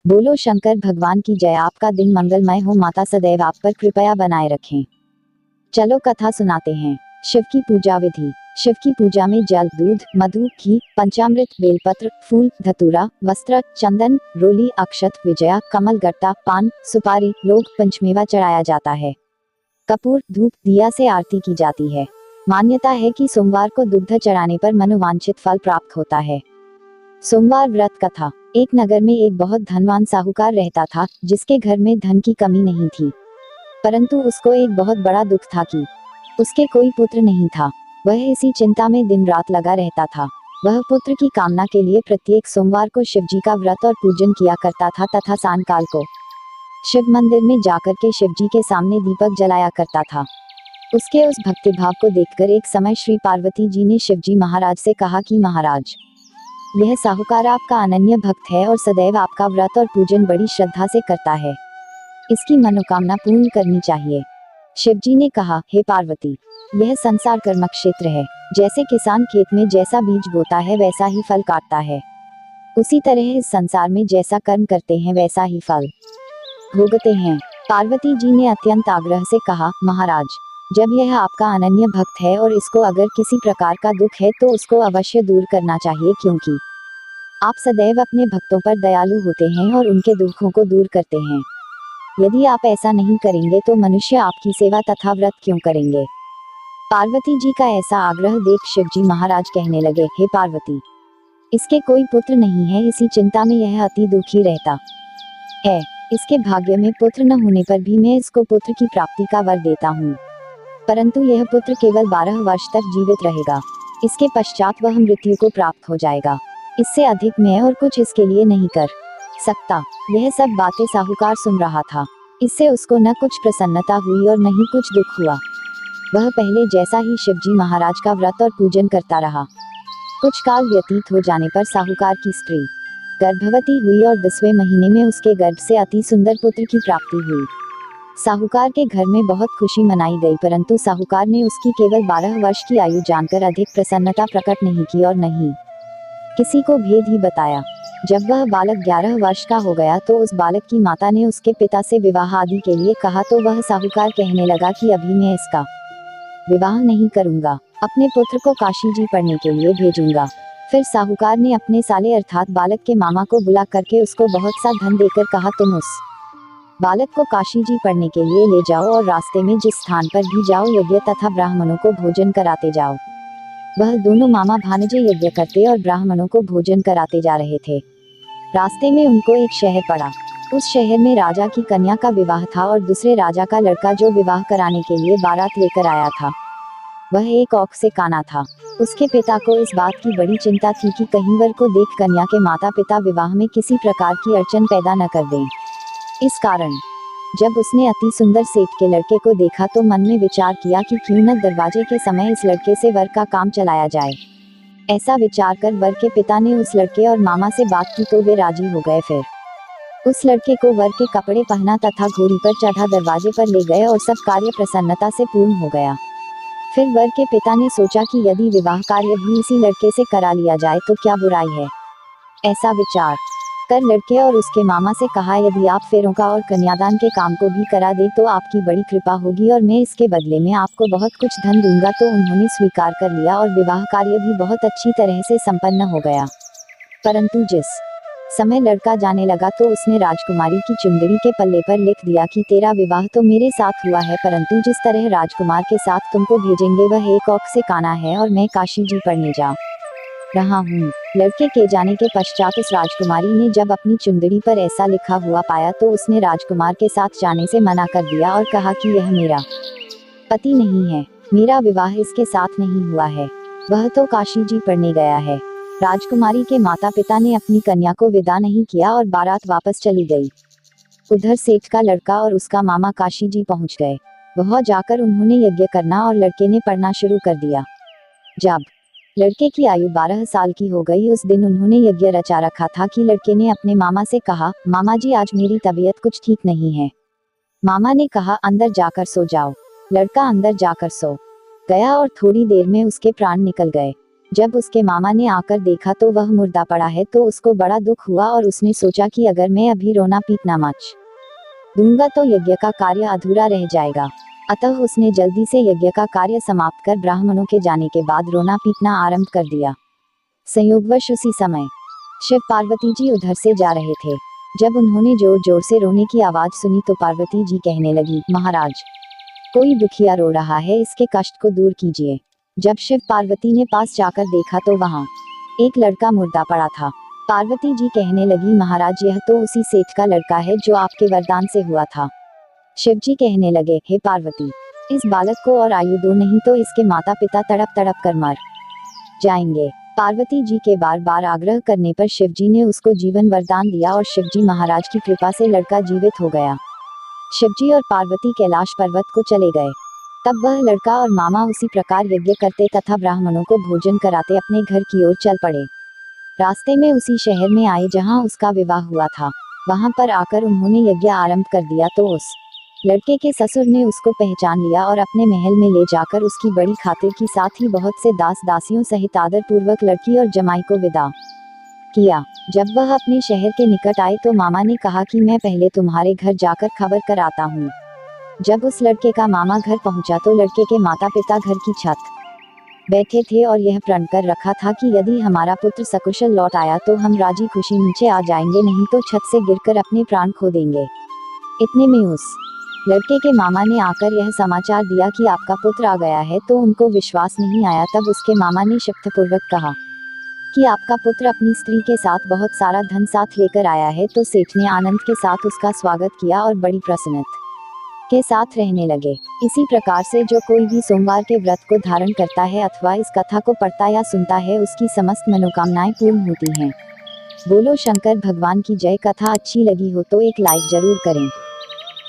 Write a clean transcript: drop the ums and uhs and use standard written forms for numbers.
बोलो शंकर भगवान की जय। आपका दिन मंगलमय हो। माता सदैव आप पर कृपया बनाए रखें। चलो कथा सुनाते हैं। शिव की पूजा विधि। शिव की पूजा में जल, दूध, मधु, घी, पंचामृत, बेलपत्र, फूल, धतूरा, वस्त्र, चंदन, रोली, अक्षत, विजया, कमल गट्टा, पान, सुपारी, लोग पंचमेवा चढ़ाया जाता है। कपूर, धूप, दिया से आरती की जाती है। मान्यता है कि सोमवार को दुग्ध चढ़ाने पर मनोवांछित फल प्राप्त होता है। सोमवार व्रत कथा। एक नगर में एक बहुत धनवान साहूकार रहता था, जिसके घर में धन की कमी नहीं थी, परंतु उसको एक बहुत बड़ा दुख था कि उसके कोई पुत्र नहीं था। वह इसी चिंता में दिन रात लगा रहता था। वह पुत्र की कामना के लिए प्रत्येक सोमवार को शिवजी का व्रत और पूजन किया करता था तथा सायंकाल को शिव मंदिर में जाकर के शिवजी के सामने दीपक जलाया करता था। उसके उस भक्तिभाव को देखकर एक समय श्री पार्वती जी ने शिवजी महाराज से कहा कि महाराज, यह साहूकार आपका अनन्य भक्त है और सदैव आपका व्रत और पूजन बड़ी श्रद्धा से करता है। इसकी मनोकामना पूर्ण करनी चाहिए। शिवजी ने कहा, हे पार्वती, यह संसार कर्म क्षेत्र है। जैसे किसान खेत में जैसा बीज बोता है वैसा ही फल काटता है, उसी तरह इस संसार में जैसा कर्म करते हैं वैसा ही फल भोगते हैं। पार्वती जी ने अत्यंत आग्रह से कहा, महाराज, जब यह आपका अनन्य भक्त है और इसको अगर किसी प्रकार का दुख है तो उसको अवश्य दूर करना चाहिए, क्योंकि आप सदैव अपने भक्तों पर दयालु होते हैं और उनके दुखों को दूर करते हैं। यदि आप ऐसा नहीं करेंगे तो मनुष्य आपकी सेवा तथा व्रत क्यों करेंगे। पार्वती जी का ऐसा आग्रह देख शिवजी महाराज कहने लगे, हे पार्वती, इसके कोई पुत्र नहीं है, इसी चिंता में यह अति दुखी रहता है। इसके भाग्य में पुत्र न होने पर भी मैं इसको पुत्र की प्राप्ति का वर देता हूँ, परंतु यह पुत्र केवल 12 वर्ष तक जीवित रहेगा। इसके पश्चात वह मृत्यु को प्राप्त हो जाएगा। इससे अधिक मैं और कुछ इसके लिए नहीं कर सकता। यह सब बातें साहूकार सुन रहा था। इससे उसको न कुछ प्रसन्नता हुई और न ही कुछ दुख हुआ। वह पहले जैसा ही शिवजी महाराज का व्रत और पूजन करता रहा। कुछ काल व्यतीत हो जाने पर साहूकार की स्त्री गर्भवती हुई और 10वें महीने में उसके गर्भ से अति सुंदर पुत्र की प्राप्ति हुई। साहूकार के घर में बहुत खुशी मनाई गई, परंतु साहूकार ने उसकी केवल 12 वर्ष की आयु जानकर अधिक प्रसन्नता प्रकट नहीं की और नहीं किसी को भेद ही बताया। जब वह बालक 11 वर्ष का हो गया तो उस बालक की माता ने उसके पिता से विवाह आदि के लिए कहा, तो वह साहूकार कहने लगा कि अभी मैं इसका विवाह नहीं करूंगा, अपने पुत्र को काशी जी पढ़ने के लिए भेजूंगा। फिर साहूकार ने अपने साले अर्थात बालक के मामा को बुला करके उसको बहुत सा धन देकर कहा, तुम उस बालक को काशी जी पढ़ने के लिए ले जाओ और रास्ते में जिस स्थान पर भी जाओ यज्ञ तथा ब्राह्मणों को भोजन कराते जाओ। वह दोनों मामा भांजे यज्ञ करते और ब्राह्मणों को भोजन कराते जा रहे थे। रास्ते में उनको एक शहर पड़ा। उस शहर में राजा की कन्या का विवाह था और दूसरे राजा का लड़का जो विवाह कराने के लिए बारात लेकर आया था, वह एक औख से काना था। उसके पिता को इस बात की बड़ी चिंता थी कि कहीं वर को देख कन्या के माता पिता विवाह में किसी प्रकार की अड़चन पैदा न कर दें। इस कारण जब उसने अति सुंदर सेठ के लड़के को देखा तो मन में विचार किया कि क्यों न दरवाजे के समय इस लड़के से वर का काम चलाया जाए। ऐसा विचार कर वर के पिता ने उस लड़के और मामा से बात की तो वे राजी हो गए। फिर उस लड़के को वर के कपड़े पहना तथा घोड़ी पर चढ़ा दरवाजे पर ले गए और सब कार्य प्रसन्नता से पूर्ण हो गया। फिर वर के पिता ने सोचा कि यदि विवाह कार्य भी इसी लड़के से करा लिया जाए तो क्या बुराई है। ऐसा विचार कर लड़के और उसके मामा से कहा, यदि आप फेरों का और कन्यादान के काम को भी करा दे तो आपकी बड़ी कृपा होगी और मैं इसके बदले में आपको बहुत कुछ धन दूंगा। तो उन्होंने स्वीकार कर लिया और विवाह कार्य भी बहुत अच्छी तरह से संपन्न हो गया। परंतु जिस समय लड़का जाने लगा तो उसने राजकुमारी की चुंदड़ी के पल्ले पर लिख दिया कि तेरा विवाह तो मेरे साथ हुआ है, परंतु जिस तरह राजकुमार के साथ तुमको भेजेंगे वह एक औख से काना है और मैं काशी जी पढ़ने जा रहा हूँ। लड़के के जाने के पश्चात उस राजकुमारी ने जब अपनी चुंदड़ी पर ऐसा लिखा हुआ पाया तो उसने राजकुमार के साथ जाने से मना कर दिया और कहा कि यह मेरा पति नहीं है, मेरा विवाह इसके साथ नहीं हुआ है, वह तो काशी जी पढ़ने गया है। राजकुमारी के माता पिता ने अपनी कन्या को विदा नहीं किया और बारात वापस चली गई। उधर सेठ का लड़का और उसका मामा काशी जी पहुंच गए। वहां जाकर उन्होंने यज्ञ करना और लड़के ने पढ़ना शुरू कर दिया। जब लड़के की आयु 12 साल की हो गई उस दिन उन्होंने यज्ञ रचा रखा था कि लड़के ने अपने मामा से कहा, मामा जी आज मेरी तबीयत कुछ ठीक नहीं है। मामा ने कहा, अंदर जाकर सो जाओ। लड़का अंदर जाकर सो गया और थोड़ी देर में उसके प्राण निकल गए। जब उसके मामा ने आकर देखा तो वह मुर्दा पड़ा है तो उसको बड़ा दुख हुआ और उसने सोचा कि अगर मैं अभी रोना पीटना मच दूंगा तो यज्ञ का कार्य अधूरा रह जाएगा। अतः उसने जल्दी से यज्ञ का कार्य समाप्त कर ब्राह्मणों के जाने के बाद रोना पीटना आरंभ कर दिया। संयोगवश उसी समय शिव पार्वती जी उधर से जा रहे थे। जब उन्होंने जोर जोर से रोने की आवाज सुनी तो पार्वती जी कहने लगी, महाराज, कोई दुखिया रो रहा है, इसके कष्ट को दूर कीजिए। जब शिव पार्वती ने पास जाकर देखा तो वहां एक लड़का मुर्दा पड़ा था। पार्वती जी कहने लगी, महाराज, यह तो उसी सेठ का लड़का है जो आपके वरदान से हुआ था। शिव जी कहने लगे, हे पार्वती, इस बालक को और आयु दो, नहीं तो इसके माता पिता तड़प तड़प कर मर जाएंगे। पार्वती जी के बार बार आग्रह करने पर शिव जी ने उसको जीवन वरदान दिया और शिव जी महाराज की कृपा से लड़का जीवित हो गया। शिव जी और पार्वती कैलाश पर्वत को चले गए। तब वह लड़का और मामा उसी प्रकार यज्ञ करते तथा ब्राह्मणों को भोजन कराते अपने घर की ओर चल पड़े। रास्ते में उसी शहर में आए जहां उसका विवाह हुआ था। वहां पर आकर उन्होंने यज्ञ आरंभ कर दिया तो उस लड़के के ससुर ने उसको पहचान लिया और अपने महल में ले जाकर उसकी बड़ी खातिर की, साथ ही बहुत से दास दासियों सहित आदर पूर्वक लड़की और जमाई को विदा किया। जब वह अपने शहर के निकट आए तो मामा ने कहा कि मैं पहले तुम्हारे घर जाकर खबर कर आता हूँ। जब उस लड़के का मामा घर पहुंचा तो लड़के के माता पिता घर की छत बैठे थे और यह प्रण कर रखा था कि यदि हमारा पुत्र सकुशल लौट आया तो हम राजी खुशी नीचे आ जाएंगे, नहीं तो छत से गिरकर अपने प्राण खो देंगे। इतने में उस लड़के के मामा ने आकर यह समाचार दिया कि आपका पुत्र आ गया है, तो उनको विश्वास नहीं आया। तब उसके मामा ने शक्तिपूर्वक कहा कि आपका पुत्र अपनी स्त्री के साथ बहुत सारा धन साथ लेकर आया है। तो सेठ ने आनंद के साथ उसका स्वागत किया और बड़ी प्रसन्नता के साथ रहने लगे। इसी प्रकार से जो कोई भी सोमवार के व्रत को धारण करता है अथवा इस कथा को पढ़ता या सुनता है, उसकी समस्त मनोकामनाएं पूर्ण होती हैं। बोलो शंकर भगवान की जय। कथा अच्छी लगी हो तो एक लाइक जरूर करें।